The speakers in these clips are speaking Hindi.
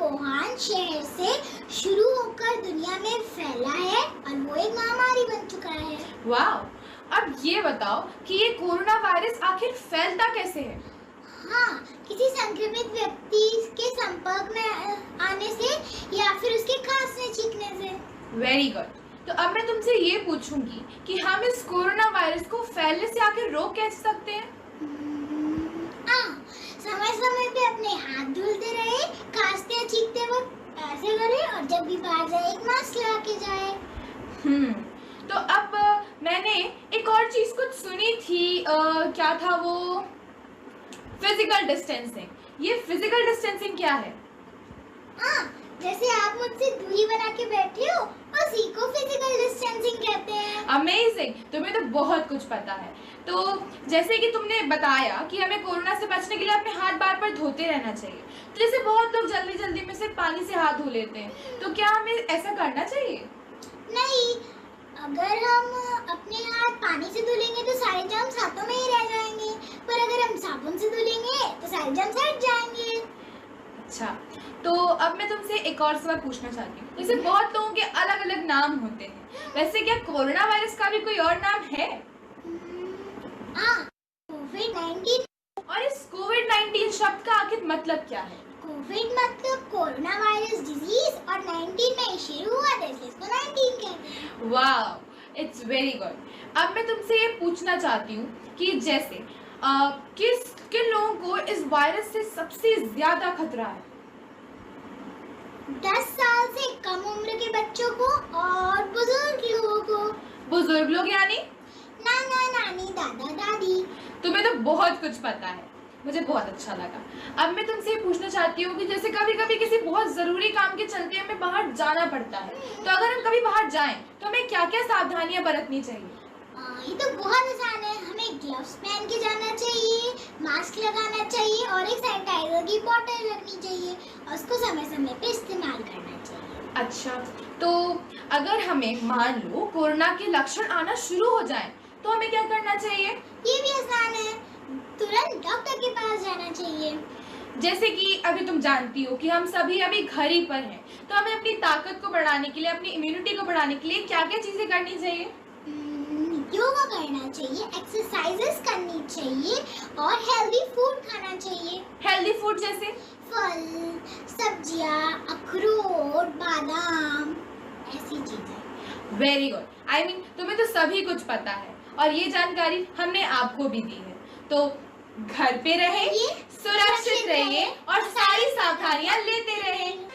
वुहान शहर से शुरू होकर दुनिया में फैला है और वो एक महामारी बन चुका है। वाह! अब ये बताओ कि ये कोरोना वायरस आखिर फैलता कैसे है? हाँ, किसी संक्रमित व्यक्ति के संपर्क में आने से या फिर उसके खांसने छींकने से। Very good. तो अब मैं तुमसे ये पूछूंगी कि हम इस कोरोना वायरस को फैलने से आखिर रोक कैसे सकते हैं? समय समय पे अपने हाथ धुलते रहे, खांसते या छींकते वक्त ऐसे करें और जब भी बाहर जाए एक मास्क लगा के जाए। तो अब मैंने एक और चीज कुछ सुनी थी, क्या था वो? Physical distancing. ये फिजिकल डिस्टेंसिंग क्या है? जैसे आप मुझसे दूरी बना के बैठे हो, उसी को फिजिकल डिस्टेंसिंग कहते हैं। अमेजिंग, तुम्हें तो बहुत कुछ पता है। तो जैसे कि तुमने बताया कि हमें कोरोना से बचने के लिए अपने हाथ बार बार धोते रहना चाहिए, तो जैसे बहुत लोग जल्दी जल्दी में सिर्फ पानी से हाथ धो लेते हैं, तो क्या हमें ऐसा करना चाहिए? नहीं, अगर हम अपने हाथ पानी से धुलेंगे तो सारे जर्म्स हाथों में ही रह जाएंगे, पर अगर हम साबुन से धुलेंगे तो सारे जर्म्स हट जाएंगे। अच्छा, तो अब मैं तुमसे एक और सवाल पूछना चाहती हूँ। जैसे बहुत लोगों के अलग अलग नाम होते हैं, वैसे क्या कोरोना वायरस का भी कोई और नाम है? कोविड-19। और इस कोविड-19 शब्द का आखिर मतलब क्या है? कोविड मतलब कोरोना वायरस डिजीज और 19 में शुरू हुआ था, इसलिए इसको 19 कहते हैं। वाह, इट्स वेरी गुड। अब मैं तुमसे ये पूछना चाहती हूँ कि जैसे किन लोगों को इस वायरस से सबसे ज्यादा खतरा है? 10 साल से कम उम्र के बच्चों को और बुजुर्ग लोगों को। बुजुर्ग लोग यानी नाना नानी, दादा दादी। तुम्हें तो बहुत कुछ पता है, मुझे बहुत अच्छा लगा। अब मैं तुमसे ये पूछना चाहती हूँ कि जैसे कभी कभी किसी बहुत जरूरी काम के चलते हमें बाहर जाना पड़ता है, तो अगर हम कभी बाहर जाएं तो हमें क्या क्या सावधानियां बरतनी चाहिए? ये तो बहुत आसान है। हमें ग्लव्स पहन के जाना चाहिए, मास्क लगाना चाहिए और एक सैनिटाइजर की बोतल रखनी चाहिए और उसको समय समय पे इस्तेमाल करना चाहिए। अच्छा, तो अगर हमें मान लो कोरोना के लक्षण आना शुरू हो जाएं, तो हमें क्या करना चाहिए? ये भी आसान है, तुरंत डॉक्टर के पास जाना चाहिए। जैसे कि अभी तुम जानती हो कि हम सभी अभी घर ही पर हैं, तो हमें अपनी ताकत को बढ़ाने के लिए, अपनी इम्यूनिटी को बढ़ाने के लिए क्या क्या चीजें करनी चाहिए? योगा करना चाहिए, एक्सरसाइजेस करनी चाहिए और हेल्दी फूड खाना चाहिए। हेल्दी फूड जैसे फल, सब्जियां, अखरोट, बादाम, ऐसी चीजें। Very good. आई मीन तुम्हें तो सभी कुछ पता है और ये जानकारी हमने आपको भी दी है। तो घर पे रहिए, सुरक्षित रहिए और सारी सावधानियां लेते रहें।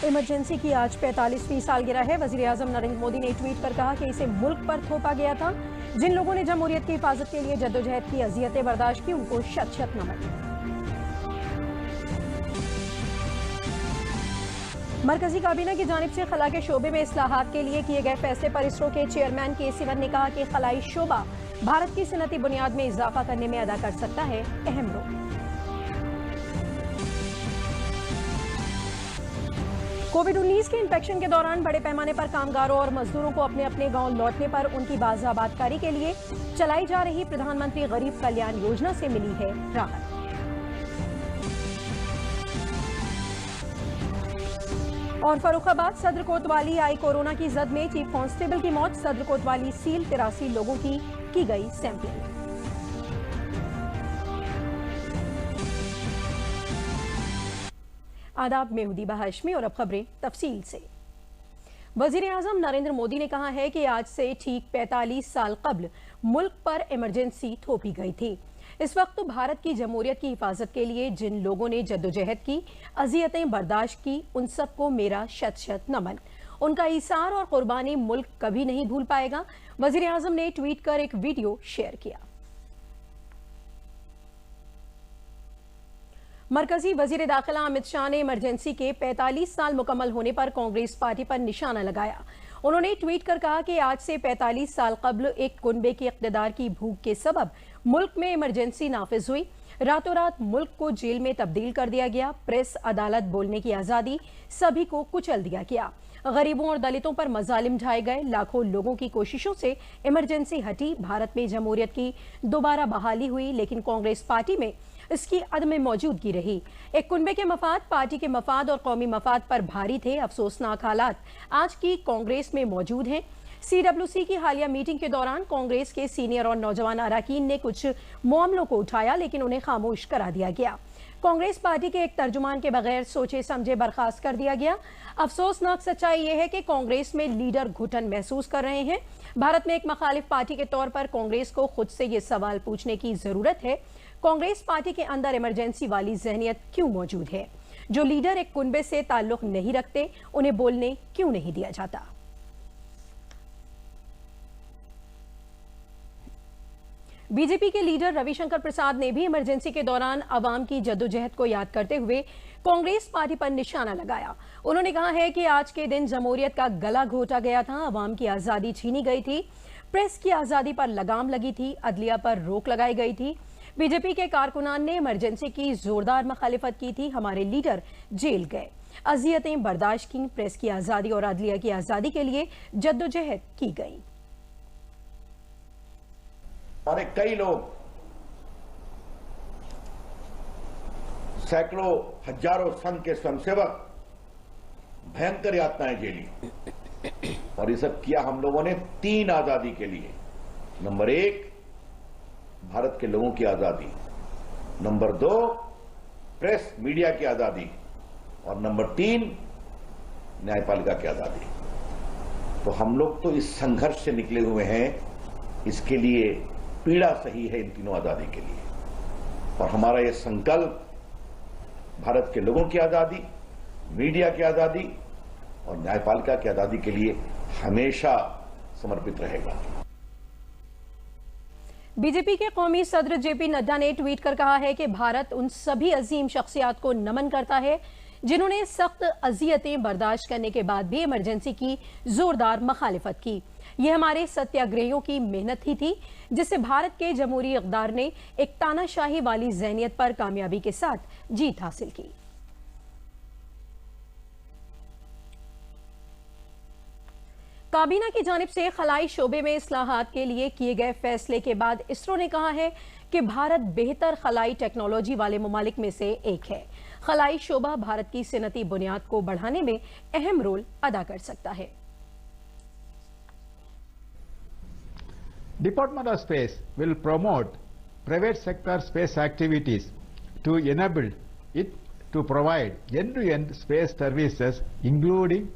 इमरजेंसी की आज 45वीं सालगिरह है। वज़ीर-ए-आज़म नरेंद्र मोदी ने ट्वीट कर कहा कि इसे मुल्क पर थोपा गया था। जिन लोगों ने जमहूरियत की हिफाजत के लिए जद्दोजहद की, अज़ियतें बर्दाश्त की, उनको शत शत नमन। मरकजी काबीना की जानिब से खला के शोबे में इस्लाहात के लिए किए गए फैसले पर इसरो के चेयरमैन के सिवन ने कहा कि खलाई शोबा भारत की सनती बुनियाद में इजाफा करने में अदा कर सकता है अहम रोल। कोविड-19 के इन्फेक्शन के दौरान बड़े पैमाने पर कामगारों और मजदूरों को अपने अपने गांव लौटने पर उनकी बाज़ाबादकारी के लिए चलाई जा रही प्रधानमंत्री गरीब कल्याण योजना से मिली है राहत। और फर्रुखाबाद सदर कोतवाली आई कोरोना की जद में, चीफ कांस्टेबल की मौत। सदर कोतवाली सील 83 लोगों की गई सैंपलिंग। आदाब, मैं हुदीबा हाशमी और अब खबरें तफसील से। वज़ीर-ए-आज़म नरेंद्र मोदी ने कहा है कि आज से ठीक 45 साल कब्ल मुल्क पर इमरजेंसी थोपी गई थी। इस वक्त तो भारत की जमहूरियत की हिफाजत के लिए जिन लोगों ने जद्दोजहद की, अज़ियतें बर्दाश्त की, उन सबको मेरा शत शत नमन। उनका ईसार और कुर्बानी मुल्क कभी नहीं भूल पाएगा। वज़ीर-ए-आज़म ने ट्वीट कर एक वीडियो शेयर किया। मरकजी वजीर दाखिला अमित शाह ने इमरजेंसी के 45 साल मुकम्मल होने पर कांग्रेस पार्टी पर निशाना लगाया। उन्होंने ट्वीट कर कहा कि आज से 45 साल कबल एक कुनबे के इक़्तिदार की भूख के सबब मुल्क में इमरजेंसी नाफिज हुई। रातों रात मुल्क को जेल में तब्दील कर दिया गया। प्रेस, अदालत, बोलने की आज़ादी, सभी को कुचल दिया गया। गरीबों और दलितों पर मजालिम ढाए गए। लाखों लोगों की कोशिशों से इमरजेंसी हटी। भारत में जमहूरियत की दोबारा बहाली हुई, लेकिन कांग्रेस पार्टी में इसकी अदम मौजूदगी रही। एक कुनबे के मफाद पार्टी के मफाद और कौमी मफाद पर भारी थे। अफसोसनाक हालात आज की कांग्रेस में मौजूद हैं। CWC की हालिया मीटिंग के दौरान कांग्रेस के सीनियर और नौजवान अरकान ने कुछ मामलों को उठाया, लेकिन उन्हें खामोश करा दिया गया। कांग्रेस पार्टी के एक तर्जुमान के बगैर सोचे समझे बर्खास्त कर दिया गया। अफसोसनाक सच्चाई यह है कि कांग्रेस में लीडर घुटन महसूस कर रहे हैं। भारत में एक मुखालिफ पार्टी के तौर पर कांग्रेस को खुद से ये सवाल पूछने की जरूरत है, कांग्रेस पार्टी के अंदर इमरजेंसी वाली जहनियत क्यों मौजूद है? जो लीडर एक कुनबे से ताल्लुक नहीं रखते, उन्हें बोलने क्यों नहीं दिया जाता? बीजेपी के लीडर रविशंकर प्रसाद ने भी इमरजेंसी के दौरान आवाम की जद्दोजहद को याद करते हुए कांग्रेस पार्टी पर निशाना लगाया। उन्होंने कहा है कि आज के दिन जमहूरियत का गला घोटा गया था, आवाम की आजादी छीनी गई थी, प्रेस की आजादी पर लगाम लगी थी, अदलिया पर रोक लगाई गई थी। बीजेपी के कारकुनान ने इमरजेंसी की जोरदार मुखालिफत की थी। हमारे लीडर जेल गए, अजियतें बर्दाश्त की, प्रेस की आजादी और अदलिया की आजादी के लिए जद्दोजहद की गई। और कई लोग सैकड़ों हजारों संघ के स्वयंसेवक भयंकर यातनाएं झेली, और ये सब किया हम लोगों ने 3 आजादी के लिए। नंबर 1 भारत के लोगों की आजादी, नंबर 2 प्रेस मीडिया की आजादी, और नंबर 3 न्यायपालिका की आजादी। तो हम लोग तो इस संघर्ष से निकले हुए हैं, इसके लिए पीड़ा सही है इन तीनों आजादी के लिए। और हमारा ये संकल्प भारत के लोगों की आजादी, मीडिया की आजादी और न्यायपालिका की आजादी के लिए हमेशा समर्पित रहेगा। बीजेपी के कौमी सदर जेपी नड्डा ने ट्वीट कर कहा है कि भारत उन सभी अजीम शख्सियात को नमन करता है जिन्होंने सख्त अजियतें बर्दाश्त करने के बाद भी इमरजेंसी की जोरदार मुखालिफत की। ये हमारे सत्याग्रहियों की मेहनत ही थी जिससे भारत के जमहूरी इक़्तिदार ने एक तानाशाही वाली ज़हनियत पर कामयाबी के साथ जीत हासिल की। काबीना की जानिब से खलाई शोबे में इस्लाहात के लिए किए गए फैसले के बाद इसरो ने कहा है कि भारत बेहतर खलाई टेक्नोलॉजी वाले ममालिक में से एक है। खलाई शोबा भारत की सनती बुनियाद को बढ़ाने में अहम रोल अदा कर सकता है। Department of Space will promote private sector space activities to enable it to provide end-to-end space services, including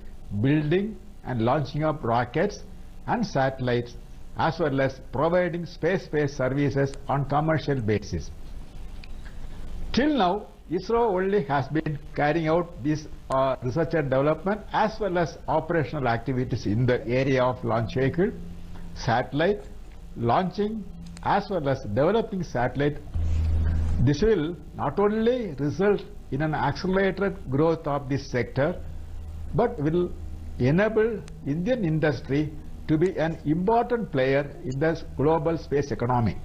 building and launching of rockets and satellites, as well as providing space-based services on commercial basis. Till now, ISRO only has been carrying out this research and development as well as operational activities in the area of launch vehicle, satellite, launching as well as developing satellite. This will not only result in an accelerated growth of this sector, but will enable Indian industry to be an important player in the global space economy.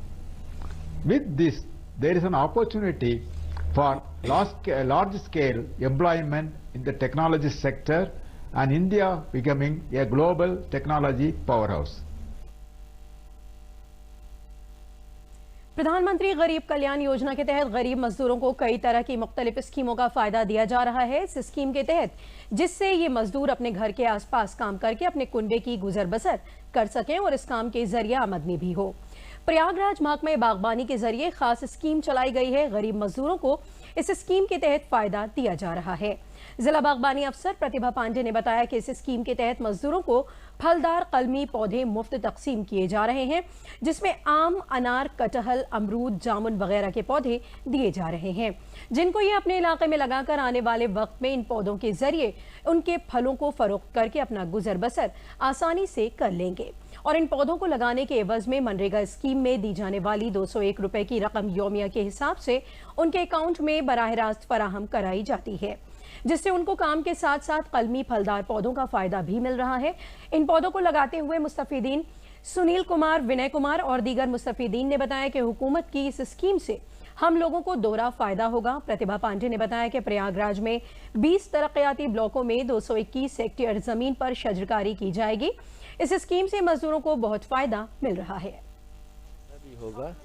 With this, there is an opportunity for large-scale employment in the technology sector and India becoming a global technology powerhouse. प्रधानमंत्री गरीब कल्याण योजना के तहत गरीब मजदूरों को कई तरह की मुख्तलिफ स्कीमों का फायदा दिया जा रहा है। इस स्कीम के तहत जिससे ये मजदूर अपने घर के आसपास काम करके अपने कुनबे की गुजर बसर कर सकें और इस काम के जरिए आमदनी भी हो। प्रयागराज महकमे बागबानी के जरिए खास स्कीम चलाई गई है। गरीब मजदूरों को इस स्कीम के तहत फायदा दिया जा रहा है। जिला बागबानी अफसर प्रतिभा पांडे ने बताया कि इस स्कीम के तहत मजदूरों को फलदार कलमी पौधे मुफ्त तकसीम किए जा रहे हैं, जिसमें आम, अनार, कटहल, अमरूद, जामुन वगैरह के पौधे दिए जा रहे हैं, जिनको ये अपने इलाके में लगाकर आने वाले वक्त में इन पौधों के जरिए उनके फलों को फरोख्त करके अपना गुजर बसर आसानी से कर लेंगे। और इन पौधों को लगाने के एवज में मनरेगा स्कीम में दी जाने वाली 201 रुपए की रकम योमिया के हिसाब से उनके अकाउंट में बराह रास्त फराहम कराई जाती है। जिससे उनको काम के साथ साथ कलमी फलदार पौधों का फायदा भी मिल रहा है। इन पौधों को लगाते हुए मुस्तफीदीन सुनील कुमार, विनय कुमार और दीगर मुस्तफीदीन ने बताया कि हुकूमत की इस स्कीम से हम लोगों को दोहरा फायदा होगा। प्रतिभा पांडे ने बताया कि प्रयागराज में 20 तरक्याती ब्लॉकों में 221 हेक्टेयर जमीन पर शजरकारी की जाएगी। इस स्कीम से मजदूरों को बहुत फायदा मिल रहा है। भी होगा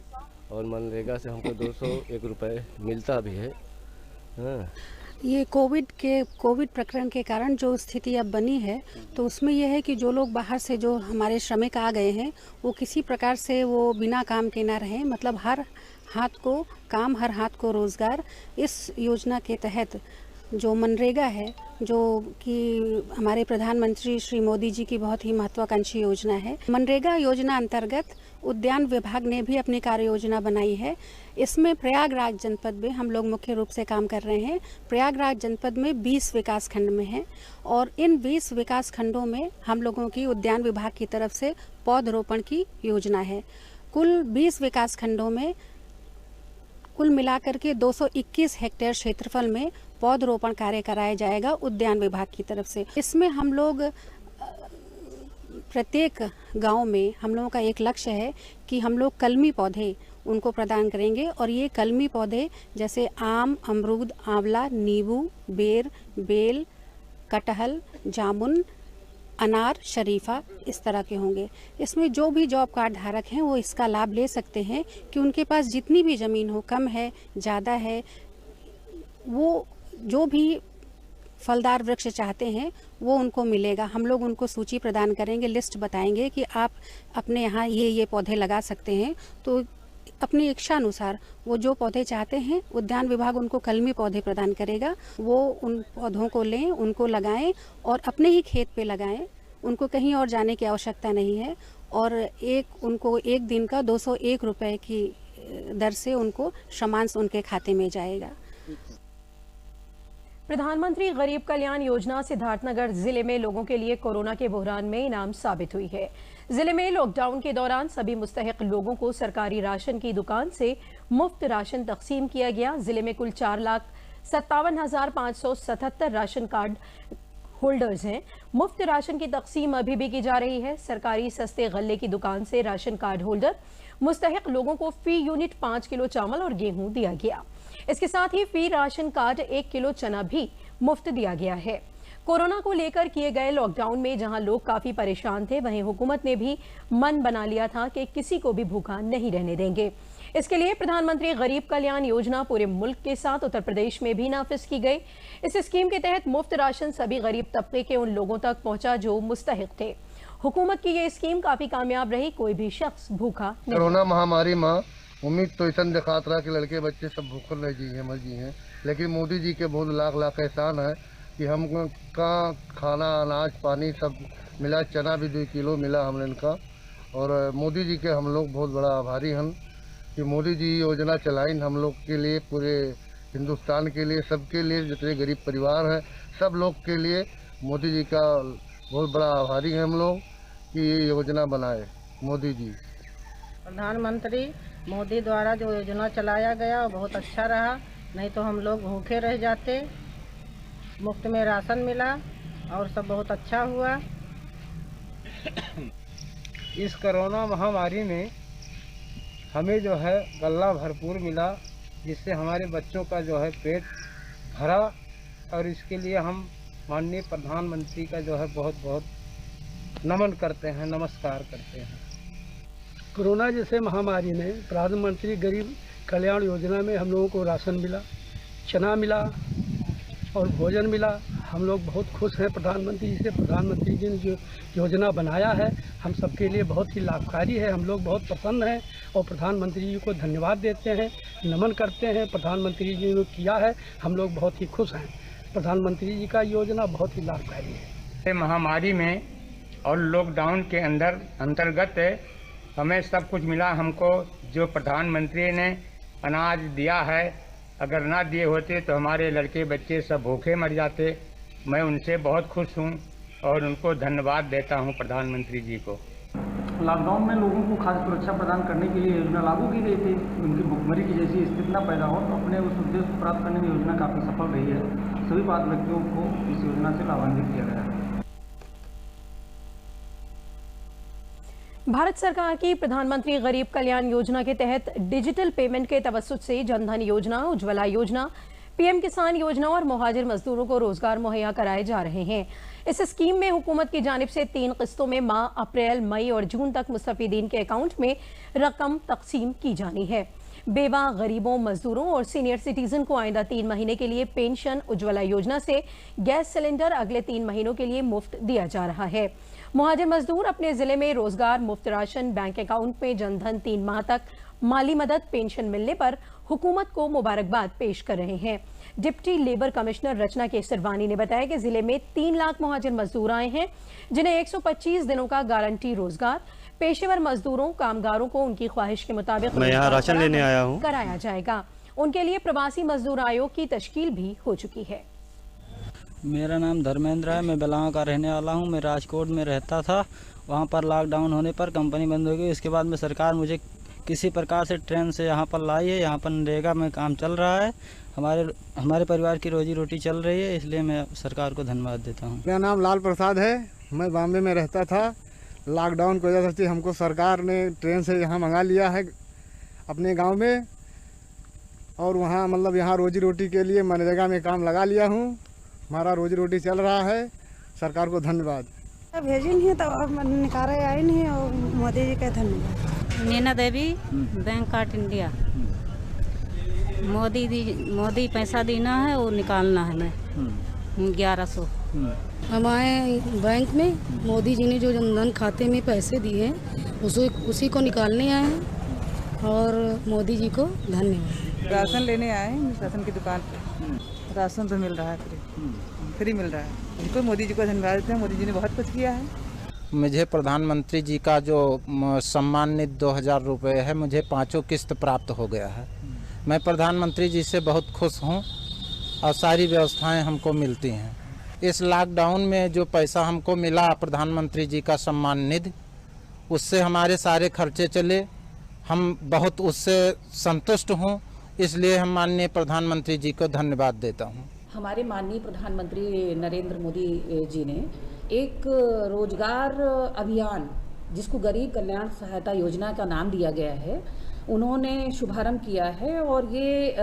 और मनरेगा से हमको 201 रुपए मिलता भी है। हाँ। ये कोविड प्रकरण के कारण जो स्थिति अब बनी है, तो उसमें यह है कि जो लोग बाहर से जो हमारे श्रमिक आ गए हैं, वो किसी प्रकार से वो बिना काम के ना रहें। मतलब हर हाथ को काम, हर हाथ को रोजगार। इस योजना के तहत जो मनरेगा है, जो कि हमारे प्रधानमंत्री श्री मोदी जी की बहुत ही महत्वाकांक्षी योजना है, मनरेगा योजना अंतर्गत उद्यान विभाग ने भी अपनी कार्य योजना बनाई है। इसमें प्रयागराज जनपद में हम लोग मुख्य रूप से काम कर रहे हैं। प्रयागराज जनपद में 20 विकास खंड में है और इन 20 विकास खंडों में हम लोगों की उद्यान विभाग की तरफ से पौधरोपण की योजना है। कुल 20 विकास खंडों में कुल मिलाकर के 221 हेक्टेयर क्षेत्रफल में पौधरोपण कार्य कराया जाएगा उद्यान विभाग की तरफ से। इसमें हम लोग प्रत्येक गांव में हम लोगों का एक लक्ष्य है कि हम लोग कलमी पौधे उनको प्रदान करेंगे और ये कलमी पौधे जैसे आम, अमरूद, आंवला, नींबू, बेर, बेल, कटहल, जामुन, अनार, शरीफा इस तरह के होंगे। इसमें जो भी जॉब कार्ड धारक हैं वो इसका लाभ ले सकते हैं कि उनके पास जितनी भी ज़मीन हो, कम है, ज़्यादा है, वो जो भी फलदार वृक्ष चाहते हैं वो उनको मिलेगा। हम लोग उनको सूची प्रदान करेंगे, लिस्ट बताएंगे कि आप अपने यहाँ ये पौधे लगा सकते हैं। तो अपनी इच्छा अनुसार वो जो पौधे चाहते हैं उद्यान विभाग उनको कलमी पौधे प्रदान करेगा। वो उन पौधों को लें, उनको लगाएं और अपने ही खेत पे लगाएं। उनको कहीं और जाने की आवश्यकता नहीं है और उनको एक दिन का 201 रुपए की दर से उनको श्रमांश उनके खाते में जाएगा। प्रधानमंत्री गरीब कल्याण योजना सिद्धार्थनगर जिले में लोगों के लिए कोरोना के बहरान में इनाम साबित हुई है। जिले में लॉकडाउन के दौरान सभी मुस्तहिक लोगों को सरकारी राशन की दुकान से मुफ्त राशन तकसीम किया गया। जिले में कुल 4,57,577 राशन कार्ड होल्डर्स हैं। मुफ्त राशन की तकसीम अभी भी की जा रही है। सरकारी सस्ते गल्ले की दुकान से राशन कार्ड होल्डर मुस्तहिक लोगों को फी यूनिट 5 किलो चावल और गेहूं दिया गया। इसके साथ ही फी राशन कार्ड 1 किलो चना भी मुफ्त दिया गया है। कोरोना को लेकर किए गए लॉकडाउन में जहां लोग काफी परेशान थे, वहीं हुकूमत ने भी मन बना लिया था कि किसी को भी भूखा नहीं रहने देंगे। इसके लिए प्रधानमंत्री गरीब कल्याण योजना पूरे मुल्क के साथ उत्तर प्रदेश में भी नाफिज की गई। इस स्कीम के तहत मुफ्त राशन सभी गरीब तबके के उन लोगों तक पहुंचा जो मुस्तहिक थे। हुकूमत की ये स्कीम काफी कामयाब रही, कोई भी शख्स भूखा नहीं। कोरोना महामारी में उम्मीद तो ऐसा दिखात रहा कि लड़के बच्चे सब भूखे रह जी हैं, मर जी हैं, लेकिन मोदी जी के बहुत लाख लाख एहसान है कि हमका खाना, अनाज, पानी सब मिला। चना भी 2 किलो मिला हमने इनका। और मोदी जी के हम लोग बहुत बड़ा आभारी हैं कि मोदी जी योजना चलाई हम लोग के लिए, पूरे हिंदुस्तान के लिए, सबके लिए, जितने गरीब परिवार हैं सब लोग के लिए मोदी जी का बहुत बड़ा आभारी हैं हम लोग कि ये योजना बनाए मोदी जी। प्रधानमंत्री मोदी द्वारा जो योजना चलाया गया वो बहुत अच्छा रहा, नहीं तो हम लोग भूखे रह जाते। मुफ्त में राशन मिला और सब बहुत अच्छा हुआ। इस कोरोना महामारी में हमें जो है गल्ला भरपूर मिला, जिससे हमारे बच्चों का जो है पेट भरा और इसके लिए हम माननीय प्रधानमंत्री का जो है बहुत बहुत नमन करते हैं, नमस्कार करते हैं। कोरोना जैसे महामारी में प्रधानमंत्री गरीब कल्याण योजना में हम लोगों को राशन मिला, चना मिला और भोजन मिला। हम लोग बहुत खुश हैं प्रधानमंत्री जी से। प्रधानमंत्री जी ने जो योजना बनाया है हम सबके लिए बहुत ही लाभकारी है। हम लोग बहुत प्रसन्न हैं और प्रधानमंत्री जी को धन्यवाद देते हैं, नमन करते हैं। प्रधानमंत्री जी ने किया है, हम लोग बहुत ही खुश हैं। प्रधानमंत्री जी का योजना बहुत ही लाभकारी है। महामारी में और लॉकडाउन के अंतर्गत हमें सब कुछ मिला। हमको जो प्रधानमंत्री ने अनाज दिया है, अगर ना दिए होते तो हमारे लड़के बच्चे सब भूखे मर जाते। मैं उनसे बहुत खुश हूँ और उनको धन्यवाद देता हूँ प्रधानमंत्री जी को। लॉकडाउन में लोगों को खाद्य सुरक्षा प्रदान करने के लिए योजना लागू की गई थी। उनकी भुखमरी की जैसी स्थिति न पैदा हो, तो अपने उस उद्देश्य को प्राप्त करने में योजना काफ़ी सफल रही है। सभी पात्र व्यक्तियों को इस योजना से लाभान्वित किया गया है। भारत सरकार की प्रधानमंत्री गरीब कल्याण योजना के तहत डिजिटल पेमेंट के तवस्सुत से जनधन योजना, उज्ज्वला योजना, पीएम किसान योजना और मुहाजिर मजदूरों को रोजगार मुहैया कराए जा रहे हैं। इस स्कीम में हुकूमत की जानिब से 3 किस्तों में माह अप्रैल, मई और जून तक मुस्तफीदीन के अकाउंट में रकम तकसीम की जानी है। बेवा, गरीबों, मजदूरों और सीनियर सिटीजन को आइंदा 3 महीने के लिए पेंशन, उज्ज्वला योजना से गैस सिलेंडर अगले 3 महीनों के लिए मुफ्त दिया जा रहा है। मुहाजिर मजदूर अपने जिले में रोजगार, मुफ्त राशन, बैंक अकाउंट में जनधन, 3 माह तक माली मदद, पेंशन मिलने पर हुकूमत को मुबारकबाद पेश कर रहे हैं। डिप्टी लेबर कमिश्नर रचना केसरवानी ने बताया कि जिले में 3 लाख मुहाजिर मजदूर आए हैं, जिन्हें 125 दिनों का गारंटी रोजगार, पेशेवर मजदूरों, कामगारों को उनकी ख्वाहिश के मुताबिक मैं यहाँ राशन लेने आया हूँ कराया जाएगा। उनके लिए प्रवासी मजदूर आयोग की तश्कील भी हो चुकी है। मेरा नाम धर्मेंद्र है, मैं बेलावा का रहने वाला हूँ। मैं राजकोट में रहता था, वहाँ पर लॉकडाउन होने पर कंपनी बंद हो गई। इसके बाद में सरकार मुझे किसी प्रकार से ट्रेन से यहाँ पर लाई है। यहाँ पर नरेगा में काम चल रहा है, हमारे परिवार की रोजी रोटी चल रही है, इसलिए मैं सरकार को धन्यवाद देता हूँ। मेरा नाम लाल प्रसाद है, मैं बॉम्बे में रहता था। लॉकडाउन की वजह से हमको सरकार ने ट्रेन से यहाँ मंगा लिया है अपने गांव में, और वहाँ मतलब यहाँ रोजी रोटी के लिए मनरेगा में काम लगा लिया हूँ। हमारा रोजी रोटी चल रहा है, सरकार को धन्यवाद। भेजी नहीं है तो अब निकाले आए नहीं, और मोदी जी का धन्यवाद। Naina Devi, bank of India. Modi पैसा देना है और निकालना है मैं 1100। हम आए बैंक में, मोदी जी ने जो जनधन खाते में पैसे दिए हैं उसी को निकालने आए हैं, और मोदी जी को धन्यवाद। राशन लेने आए हैं, राशन की दुकान पे राशन तो मिल रहा है, फ्री मिल रहा है। उनको मोदी जी को धन्यवाद देते हैं, मोदी जी ने बहुत कुछ किया है। मुझे प्रधानमंत्री जी का जो सम्मानित 2000 रुपये है, मुझे 5 किस्त प्राप्त हो गया है। मैं प्रधानमंत्री जी से बहुत खुश हूँ और सारी व्यवस्थाएं हमको मिलती हैं। इस लॉकडाउन में जो पैसा हमको मिला प्रधानमंत्री जी का सम्मान निधि, उससे हमारे सारे खर्चे चले। हम बहुत उससे संतुष्ट हूँ, इसलिए हम माननीय प्रधानमंत्री जी को धन्यवाद देता हूँ। हमारे माननीय प्रधानमंत्री नरेंद्र मोदी जी ने एक रोजगार अभियान, जिसको गरीब कल्याण सहायता योजना का नाम दिया गया है, उन्होंने शुभारंभ किया है। और ये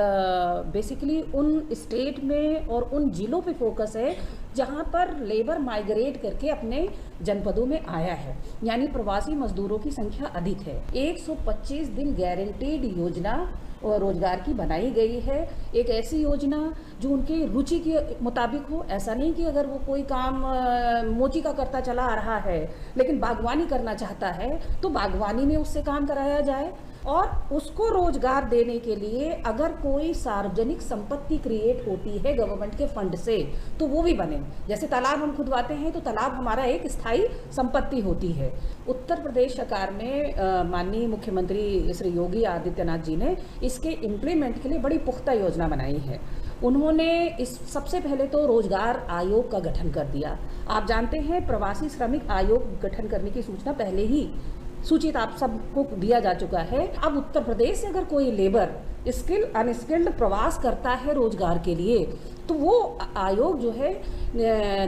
बेसिकली उन स्टेट में और उन जिलों पे फोकस है जहाँ पर लेबर माइग्रेट करके अपने जनपदों में आया है, यानी प्रवासी मजदूरों की संख्या अधिक है। 125 दिन गारंटीड योजना और रोजगार की बनाई गई है। एक ऐसी योजना जो उनके रुचि के मुताबिक हो। ऐसा नहीं कि अगर वो कोई काम मोची का करता चला आ रहा है लेकिन बागवानी करना चाहता है तो बागवानी में उससे काम कराया जाए, और उसको रोजगार देने के लिए अगर कोई सार्वजनिक संपत्ति क्रिएट होती है गवर्नमेंट के फंड से तो वो भी बने। जैसे तालाब हम खुदवाते हैं तो तालाब हमारा एक स्थायी संपत्ति होती है। उत्तर प्रदेश सरकार में माननीय मुख्यमंत्री श्री योगी आदित्यनाथ जी ने इसके इम्प्लीमेंट के लिए बड़ी पुख्ता योजना बनाई है। उन्होंने इस सबसे पहले तो रोजगार आयोग का गठन कर दिया। आप जानते हैं प्रवासी श्रमिक आयोग गठन करने की सूचना पहले ही सूचित आप सबको दिया जा चुका है। अब उत्तर प्रदेश से अगर कोई लेबर स्किल अनस्किल्ड प्रवास करता है रोजगार के लिए तो वो आयोग जो है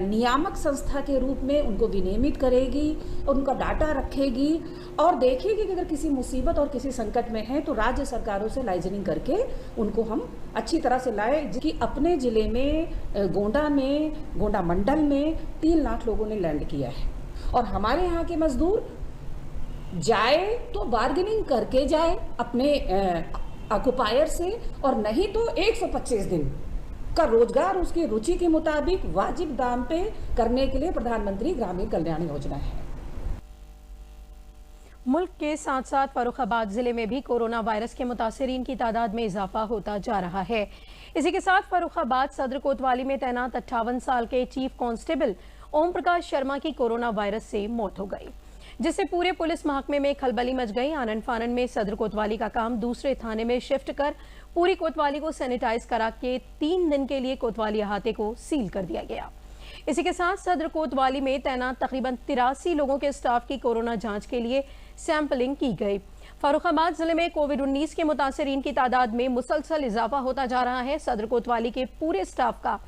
नियामक संस्था के रूप में उनको विनियमित करेगी और उनका डाटा रखेगी और देखेगी कि अगर किसी मुसीबत और किसी संकट में है तो राज्य सरकारों से लाइजनिंग करके उनको हम अच्छी तरह से लाए। कि अपने ज़िले में गोंडा मंडल में 3 लाख लोगों ने लैंड किया है, और हमारे यहाँ के मजदूर जाए तो बार्गेनिंग करके जाए अपने ऑक्युपायर से, और नहीं तो 125 दिन का रोजगार उसकी रुचि के मुताबिक वाजिब दाम पे करने के लिए प्रधानमंत्री ग्रामीण कल्याण योजना है। मुल्क के साथ साथ फर्रुखाबाद जिले में भी कोरोना वायरस के मुतासरीन की तादाद में इजाफा होता जा रहा है। इसी के साथ फर्रुखाबाद सदर कोतवाली में तैनात 58 साल के चीफ कांस्टेबल ओम प्रकाश शर्मा की कोरोना वायरस से मौत हो गई, जिससे पूरे पुलिस महकमे में खलबली मच गई। आनन फानन में सदर कोतवाली का काम दूसरे थाने में शिफ्ट कर पूरी कोतवाली को सैनिटाइज करा के 3 दिन के लिए कोतवाली अहाते को सील कर दिया गया। इसी के साथ सदर कोतवाली में तैनात तकरीबन 83 लोगों के स्टाफ की कोरोना जांच के लिए सैंपलिंग की गई। फर्रुखाबाद जिले में कोविड-19 के मुतासरीन की तादाद में मुसलसल इजाफा होता जा रहा है। सदर कोतवाली के पूरे स्टाफ का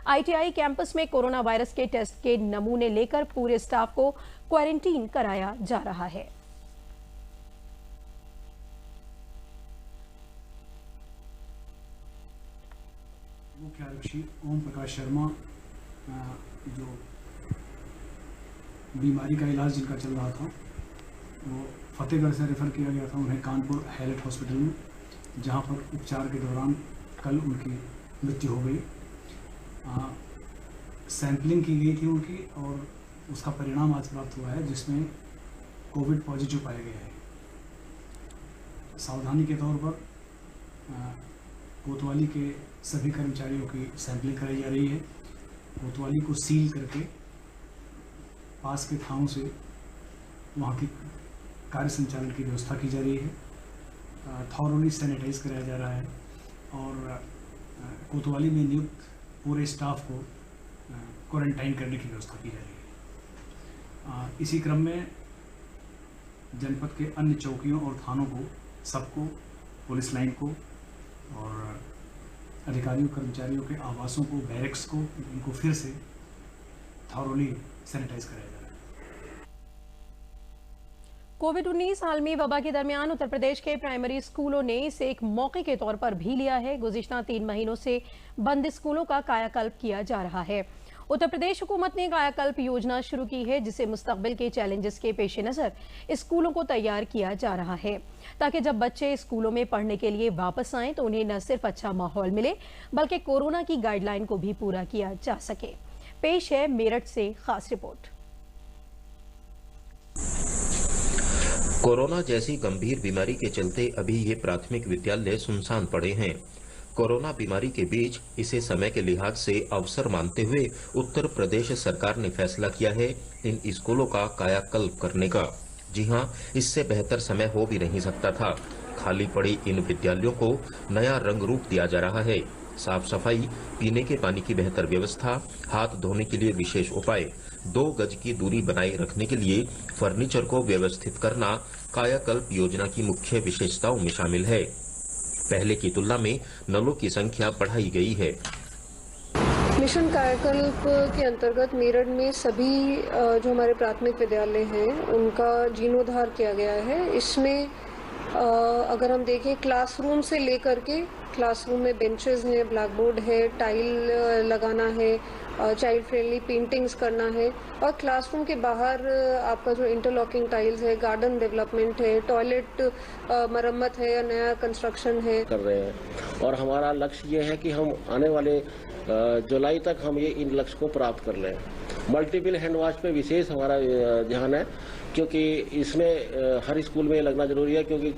ITI कैंपस में कोरोना वायरस के टेस्ट के नमूने लेकर पूरे स्टाफ को क्वारंटीन कराया जा रहा है। मुख्य आरक्षी ओम प्रकाश शर्मा जो बीमारी का इलाज जिनका चल रहा था वो फतेहगढ़ से रेफ़र किया गया था उन्हें कानपुर हैलेट हॉस्पिटल में, जहां पर उपचार के दौरान कल उनकी मृत्यु हो गई। सैंपलिंग की गई थी उनकी और उसका परिणाम आज प्राप्त हुआ है, जिसमें कोविड पॉजिटिव पाया गया है। सावधानी के तौर पर कोतवाली के सभी कर्मचारियों की सैंपलिंग कराई जा रही है। कोतवाली को सील करके पास के थानों से वहाँ की कार्य संचालन की व्यवस्था की जा रही है। थॉरली सैनिटाइज कराया जा रहा है और कोतवाली में नियुक्त पूरे स्टाफ को क्वारंटाइन करने की व्यवस्था की जा रही है। इसी क्रम में जनपद के अन्य चौकियों और थानों को सबको, पुलिस लाइन को और अधिकारियों कर्मचारियों के आवासों को, बैरक्स को, इनको फिर से थॉरली सैनिटाइज कराया जा रहा है। कोविड-19 आलमी वबा के दरमियान उत्तर प्रदेश के प्राइमरी स्कूलों ने इसे एक मौके के तौर पर भी लिया है। गुज़िश्ता 3 महीनों से बंद स्कूलों का कायाकल्प किया जा रहा है। उत्तर प्रदेश हुकूमत ने कायाकल्प योजना शुरू की है, जिसे मुस्तकबिल के चैलेंजेस के पेश नज़र स्कूलों को तैयार किया जा रहा है, ताकि जब बच्चे स्कूलों में पढ़ने के लिए वापस आएं तो उन्हें न सिर्फ अच्छा माहौल मिले बल्कि कोरोना की गाइडलाइन को भी पूरा किया जा सके। पेश है मेरठ से खास रिपोर्ट। कोरोना जैसी गंभीर बीमारी के चलते अभी ये प्राथमिक विद्यालय सुनसान पड़े हैं। कोरोना बीमारी के बीच इसे समय के लिहाज से अवसर मानते हुए उत्तर प्रदेश सरकार ने फैसला किया है इन स्कूलों का कायाकल्प करने का। जी हां, इससे बेहतर समय हो भी नहीं सकता था। खाली पड़ी इन विद्यालयों को नया रंग रूप दिया जा रहा है। साफ सफाई, पीने के पानी की बेहतर व्यवस्था, हाथ धोने के लिए विशेष उपाय, 2 गज की दूरी बनाए रखने के लिए फर्नीचर को व्यवस्थित करना कायाकल्प योजना की मुख्य विशेषताओं में शामिल है। पहले की तुलना में नलों की संख्या बढ़ाई गई है। मिशन कायाकल्प के अंतर्गत मेरठ में सभी जो हमारे प्राथमिक विद्यालय हैं उनका जीर्णोद्धार किया गया है। इसमें अगर हम देखें क्लासरूम से लेकर के, क्लासरूम में बेंचेस हैं, ब्लैक बोर्ड है, टाइल लगाना है, चाइल्ड फ्रेंडली पेंटिंग्स करना है और क्लासरूम के बाहर आपका जो इंटरलॉकिंग टाइल्स है, गार्डन डेवलपमेंट है, टॉयलेट मरम्मत है या नया कंस्ट्रक्शन है कर रहे हैं। और हमारा लक्ष्य ये है कि हम आने वाले जुलाई तक हम ये इन लक्ष्य को प्राप्त कर लें। मल्टीपल हैंड वॉश पे विशेष हमारा ध्यान है, क्योंकि इसमें हर स्कूल में लगना जरूरी है, क्योंकि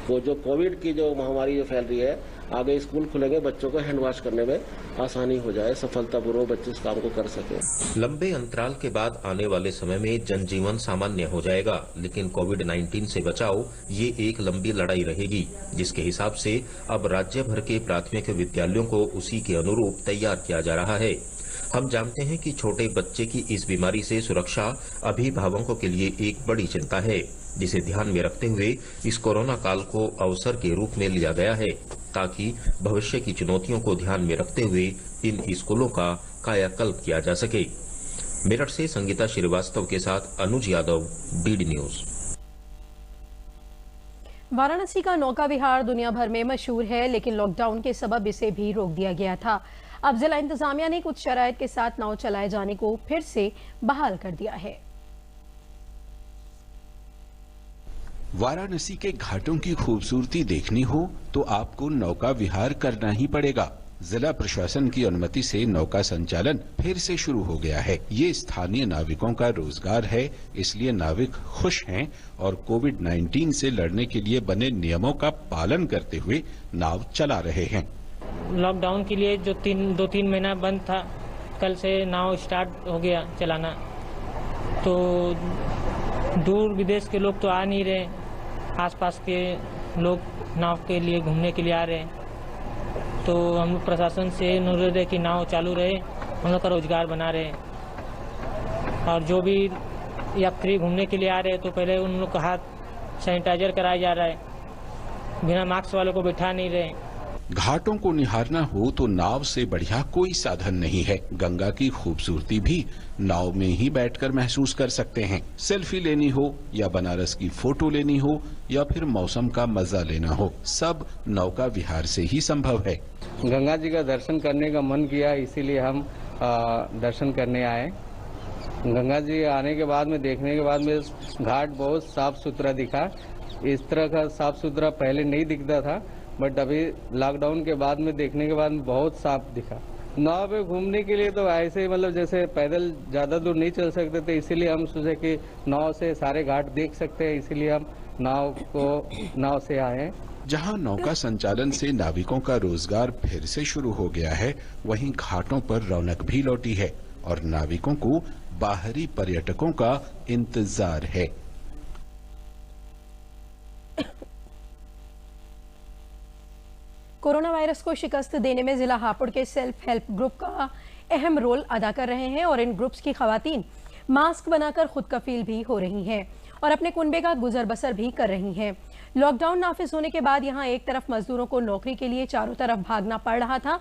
वो जो कोविड की जो महामारी जो फैल रही है, आगे स्कूल खुलेंगे, बच्चों को हैंड वॉश करने में आसानी हो जाए, सफलतापूर्वक बच्चे इस काम को कर सके। लंबे अंतराल के बाद आने वाले समय में जनजीवन सामान्य हो जाएगा, लेकिन कोविड-19 से बचाव ये एक लंबी लड़ाई रहेगी, जिसके हिसाब से अब राज्य भर के प्राथमिक विद्यालयों को उसी के अनुरूप तैयार किया जा रहा है। हम जानते हैं कि छोटे बच्चे की इस बीमारी से सुरक्षा अभिभावकों के लिए एक बड़ी चिंता है, जिसे ध्यान में रखते हुए इस कोरोना काल को अवसर के रूप में लिया गया है, ताकि भविष्य की चुनौतियों को ध्यान में रखते हुए इन स्कूलों का कायाकल्प किया जा सके। मेरठ से संगीता श्रीवास्तव के साथ अनुज यादव, डीडी न्यूज। वाराणसी का नौका विहार दुनिया भर में मशहूर है, लेकिन लॉकडाउन के सबब इसे भी रोक दिया गया था। अब जिला इंतजामिया ने कुछ शराइत के साथ नाव चलाए जाने को फिर से बहाल कर दिया है। वाराणसी के घाटों की खूबसूरती देखनी हो तो आपको नौका विहार करना ही पड़ेगा। जिला प्रशासन की अनुमति से नौका संचालन फिर से शुरू हो गया है। ये स्थानीय नाविकों का रोजगार है, इसलिए नाविक खुश हैं और कोविड-19 से लड़ने के लिए बने नियमों का पालन करते हुए नाव चला रहे हैं। लॉकडाउन के लिए जो 2-3 महीना बंद था, कल से नाव स्टार्ट हो गया चलाना, तो दूर विदेश के लोग तो आ नहीं रहे, आसपास के लोग नाव के लिए घूमने के लिए आ रहे हैं। तो हम लोग प्रशासन से अनुरोध है कि नाव चालू रहे, हम लोग का रोजगार बना रहे हैं। और जो भी यात्री घूमने के लिए आ रहे हैं तो पहले उन लोग का हाथ सैनिटाइजर कराया जा रहा है, बिना मास्क वालों को बैठा नहीं रहे। घाटों को निहारना हो तो नाव से बढ़िया कोई साधन नहीं है। गंगा की खूबसूरती भी नाव में ही बैठकर महसूस कर सकते हैं। सेल्फी लेनी हो या बनारस की फोटो लेनी हो या फिर मौसम का मजा लेना हो, सब नौका विहार से ही संभव है। गंगा जी का दर्शन करने का मन किया, इसीलिए हम दर्शन करने आए। गंगा जी आने के बाद में, देखने के बाद में घाट बहुत साफ सुथरा दिखा। इस तरह का साफ सुथरा पहले नहीं दिखता था, बट अभी लॉकडाउन के बाद में देखने के बाद में बहुत साफ दिखा। नाव पे घूमने के लिए तो ऐसे मतलब जैसे पैदल ज़्यादा दूर नहीं चल सकते थे, इसीलिए हम सोचे कि नाव से सारे घाट देख सकते हैं, इसीलिए हम नाव से आए हैं। जहां नौका संचालन से नाविकों का रोजगार फिर से शुरू हो गया है, वहीं घाटों पर रौनक भी लौटी है और नाविकों को बाहरी पर्यटकों का इंतजार है। कोरोना वायरस को शिकस्त देने में जिला हापुड़ के सेल्फ हेल्प ग्रुप का अहम रोल अदा कर रहे हैं और इन ग्रुप्स की खवातीन मास्क बनाकर खुद कफील भी हो रही हैं और अपने कुनबे का गुजर बसर भी कर रही हैं। लॉकडाउन नाफिज होने के बाद यहां एक तरफ मजदूरों को नौकरी के लिए चारों तरफ भागना पड़ रहा था,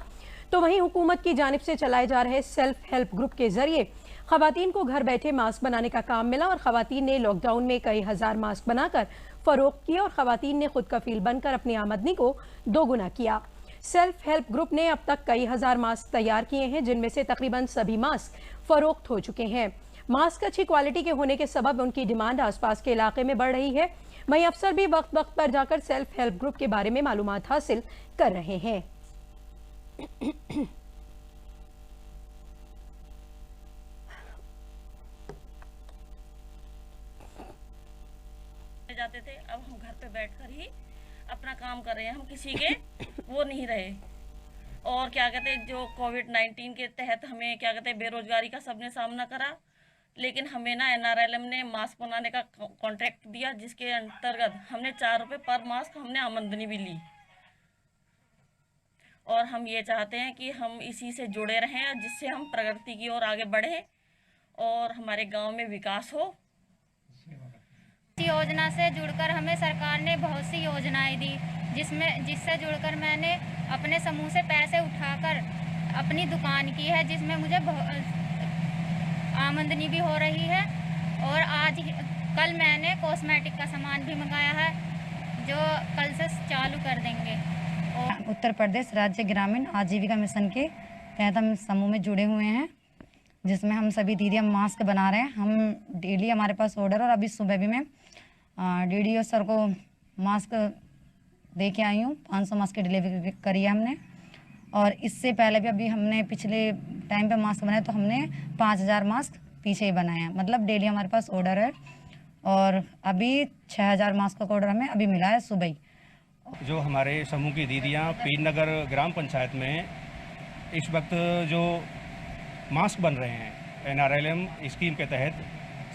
तो वहीं हुकूमत की जानिब से चलाए जा रहे सेल्फ हेल्प ग्रुप के जरिए खवातीन को घर बैठे मास्क बनाने का काम मिला और खवातीन ने लॉकडाउन में कई हजार मास्क बनाकर फरोख्त किए और खवातीन ने खुद कफील बनकर अपनी आमदनी को दोगुना किया। सेल्फ हेल्प ग्रुप ने अब तक कई हजार मास्क तैयार किए हैं, जिनमें से तकरीबन सभी मास्क फरोख्त हो चुके हैं। मास्क अच्छी क्वालिटी के होने के सबब उनकी डिमांड आसपास के इलाके में बढ़ रही है। वहीं अफसर भी वक्त वक्त पर जाकर सेल्फ हेल्प ग्रुप के बारे में मालूमात हासिल कर रहे हैं। जाते थे, अब हम घर पे बैठकर ही अपना काम कर रहे हैं, हम किसी के वो नहीं रहे। और क्या कहते हैं, जो कोविड-19 के तहत हमें क्या कहते हैं बेरोजगारी का सबने सामना करा, लेकिन हमें ना NRLM ने मास्क बनाने का कॉन्ट्रैक्ट दिया, जिसके अंतर्गत हमने 4 रुपये पर मास्क हमने आमदनी भी ली। और हम ये चाहते हैं कि हम इसी से जुड़े रहें, जिससे हम प्रगति की ओर आगे बढ़े और हमारे गांव में विकास हो। योजना से जुड़कर हमें सरकार ने बहुत सी योजनाएं दी, जिससे जुड़कर मैंने अपने समूह से पैसे उठाकर अपनी दुकान की है, जिसमें मुझे आमदनी भी हो रही है। और कल मैंने कॉस्मेटिक का सामान भी मंगाया है, जो कल से चालू कर देंगे। और उत्तर प्रदेश राज्य ग्रामीण आजीविका मिशन के तहत हम समूह में जुड़े हुए हैं, जिसमें हम सभी दीदियाँ मास्क बना रहे हैं। हम डेली हमारे पास ऑर्डर, और अभी सुबह भी मैं DDO सर को मास्क दे के आई हूँ। 500 मास्क की डिलीवरी करी है हमने, और इससे पहले भी अभी हमने पिछले टाइम पे मास्क बनाए, तो हमने 5000 मास्क पीछे ही बनाए हैं। मतलब डेली हमारे पास ऑर्डर है, और अभी 6000 मास्क का ऑर्डर हमें अभी मिला है सुबह ही। जो हमारे समूह की दीदियाँ पीरनगर ग्राम पंचायत में इस वक्त जो मास्क बन रहे हैं, NRLM स्कीम के तहत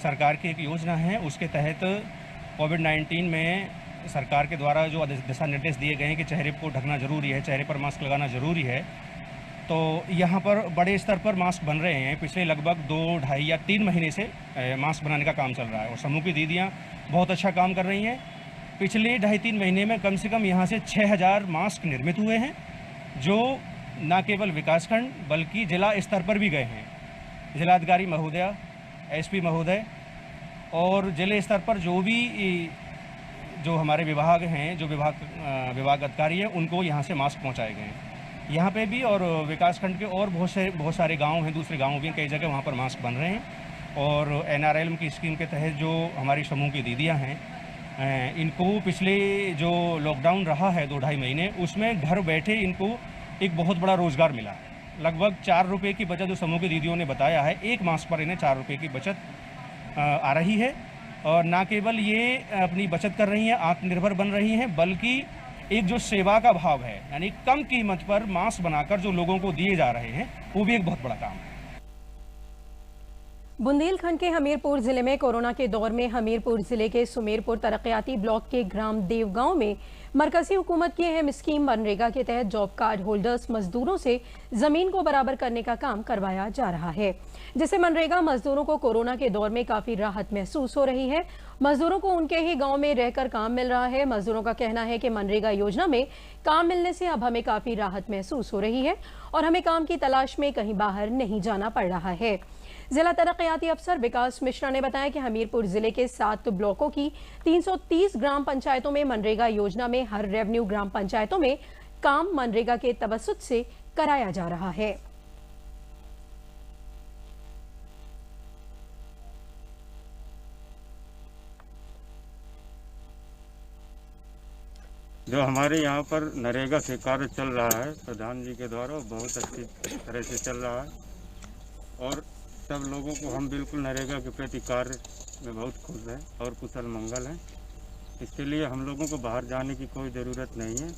सरकार की एक योजना है, उसके तहत कोविड-19 में सरकार के द्वारा जो दिशा निर्देश दिए गए हैं कि चेहरे को ढकना जरूरी है, चेहरे पर मास्क लगाना जरूरी है, तो यहाँ पर बड़े स्तर पर मास्क बन रहे हैं। पिछले लगभग 2, 2.5 या 3 महीने से मास्क बनाने का काम चल रहा है और समूह की दीदियाँ बहुत अच्छा काम कर रही हैं। पिछले 2.5-3 महीने में कम से कम यहाँ से 6000 मास्क निर्मित हुए हैं, जो न केवल विकासखंड बल्कि जिला स्तर पर भी गए हैं। जिलाधिकारी महोदया, SP महोदय और जिले स्तर पर जो हमारे विभाग हैं, जो विभाग अधिकारी हैं, उनको यहाँ से मास्क पहुँचाए गए हैं। यहाँ पे भी और विकासखंड के और बहुत सारे गांव हैं, दूसरे गांव भी कई जगह वहाँ पर मास्क बन रहे हैं। और NRLM की स्कीम के तहत जो हमारी समूह की दीदियाँ हैं, इनको पिछले जो लॉकडाउन रहा है 2-2.5 महीने, उसमें घर बैठे इनको एक बहुत बड़ा रोज़गार मिला है। लगभग 4 रुपये की बचत जो समूह की दीदियों ने बताया है, एक मास्क पर इन्हें 4 रुपये की बचत आ रही है। और ना केवल ये अपनी बचत कर रही हैं, आत्मनिर्भर बन रही हैं, बल्कि एक जो सेवा का भाव है, यानी कम कीमत पर मास्क बनाकर जो लोगों को दिए जा रहे हैं, वो भी एक बहुत बड़ा काम है। बुंदेलखंड के हमीरपुर जिले में कोरोना के दौर में हमीरपुर जिले के सुमेरपुर तरक्याती ब्लॉक के ग्राम देवगांव में मरकजी हुकूमत की अहम स्कीम मनरेगा के तहत जॉब कार्ड होल्डर्स मजदूरों से जमीन को बराबर करने का काम करवाया जा रहा है, जिससे मनरेगा मजदूरों को कोरोना के दौर में काफी राहत महसूस हो रही है। मजदूरों को उनके ही गांव में रहकर काम मिल रहा है। मजदूरों का कहना है कि मनरेगा योजना में काम मिलने से अब हमें काफी राहत महसूस हो रही है और हमें काम की तलाश में कहीं बाहर नहीं जाना पड़ रहा है। जिला तरक्याती अफसर विकास मिश्रा ने बताया कि हमीरपुर जिले के 7 ब्लॉकों की 330 ग्राम पंचायतों में मनरेगा योजना में हर रेवेन्यू ग्राम पंचायतों में काम मनरेगा के तवसुत से कराया जा रहा है। जो हमारे यहाँ पर नरेगा से कार्य चल रहा है प्रधान जी के द्वारा बहुत अच्छी तरह से चल रहा है और सब लोगों को हम बिल्कुल नरेगा के प्रति कार्य में बहुत खुश हैं और कुशल मंगल हैं। इसके लिए हम लोगों को बाहर जाने की कोई ज़रूरत नहीं है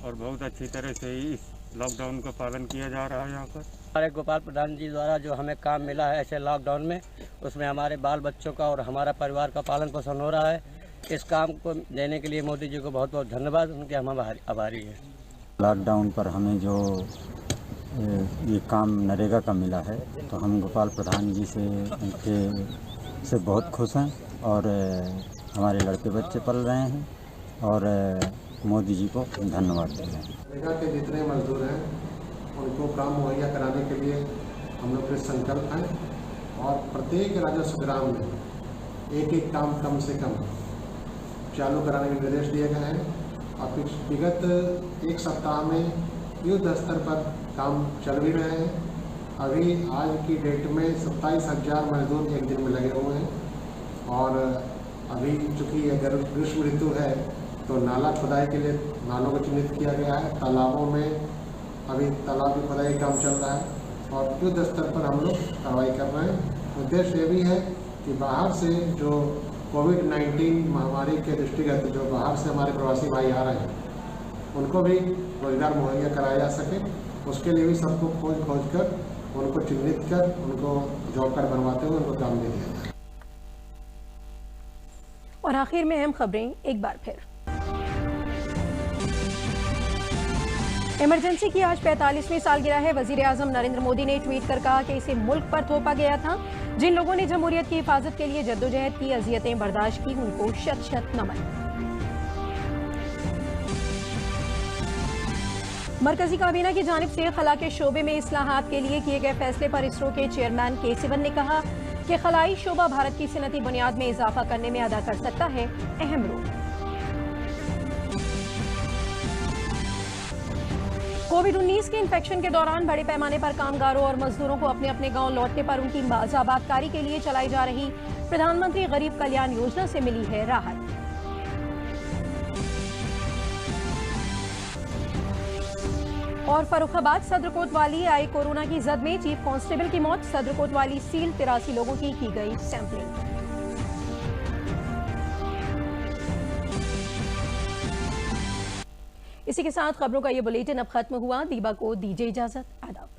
और बहुत अच्छी तरह से ही इस लॉकडाउन का पालन किया जा रहा है। यहाँ पर हमारे गोपाल प्रधान जी द्वारा जो हमें काम मिला है ऐसे लॉकडाउन में, उसमें हमारे बाल बच्चों का और हमारा परिवार का पालन पोषण हो रहा है। इस काम को देने के लिए मोदी जी को बहुत बहुत धन्यवाद, उनके हम आभारी हैं। लॉकडाउन पर हमें जो ये काम नरेगा का मिला है तो हम गोपाल प्रधान जी से बहुत खुश हैं और हमारे लड़के बच्चे पल रहे हैं और मोदी जी को धन्यवाद देते हैं। नरेगा के जितने मजदूर हैं उनको काम मुहैया कराने के लिए हम लोग के संकल्प हैं और प्रत्येक राजस्व ग्राम में एक काम कम से कम चालू कराने के निर्देश दिए गए हैं और विगत एक सप्ताह में युद्ध स्तर पर काम चल भी रहे हैं। अभी आज की डेट में 27,000 मजदूर एक दिन में लगे हुए हैं और अभी चूँकि अगर ग्रीष्म ऋतु है तो नाला खुदाई के लिए नालों को चिन्हित किया गया है। तालाबों में अभी तालाब की खुदाई काम चल रहा है और युद्ध स्तर पर हम लोग कार्रवाई कर रहे हैं। उद्देश्य ये भी है कि बाहर से जो कोविड-19 महामारी के दृष्टिगत जो बाहर से हमारे प्रवासी भाई आ रहे हैं उनको भी रोजगार मुहैया कराया जा सके, उसके लिए भी सबको खोज कर उनको चिन्हित कर उनको जॉब कार्ड बनवाते हुए उनको काम दे दिया जाए। और आखिर में अहम खबरें एक बार फिर। इमरजेंसी की आज 45वीं सालगिरह है। वजीर आजम नरेंद्र मोदी ने ट्वीट कर कहा कि इसे मुल्क पर थोपा गया था। जिन लोगों ने जमहूरियत की हिफाजत के लिए जद्दोजहद की, अजियतें बर्दाश्त की, उनको शत शत नमन। मरकजी काबीना की जानिब से खला के शोबे में इस्लाहात के लिए किए गए फैसले पर इसरो के चेयरमैन के सिवन ने कहा कि खलाई शोबा भारत की सनती बुनियाद में इजाफा करने में अदा कर सकता है अहम रोल। कोविड-19 के इन्फेक्शन के दौरान बड़े पैमाने पर कामगारों और मजदूरों को अपने अपने गांव लौटने पर उनकी बाज़ाबादकारी के लिए चलाई जा रही प्रधानमंत्री गरीब कल्याण योजना से मिली है राहत। और फर्रुखाबाद सदर कोतवाली आई कोरोना की जद में, चीफ कांस्टेबल की मौत। सदर कोतवाली सील 83 लोगों की गई सैंपलिंग। इसी के साथ खबरों का ये बुलेटिन अब खत्म हुआ। दीबा को दीजिए इजाजत। आदाब।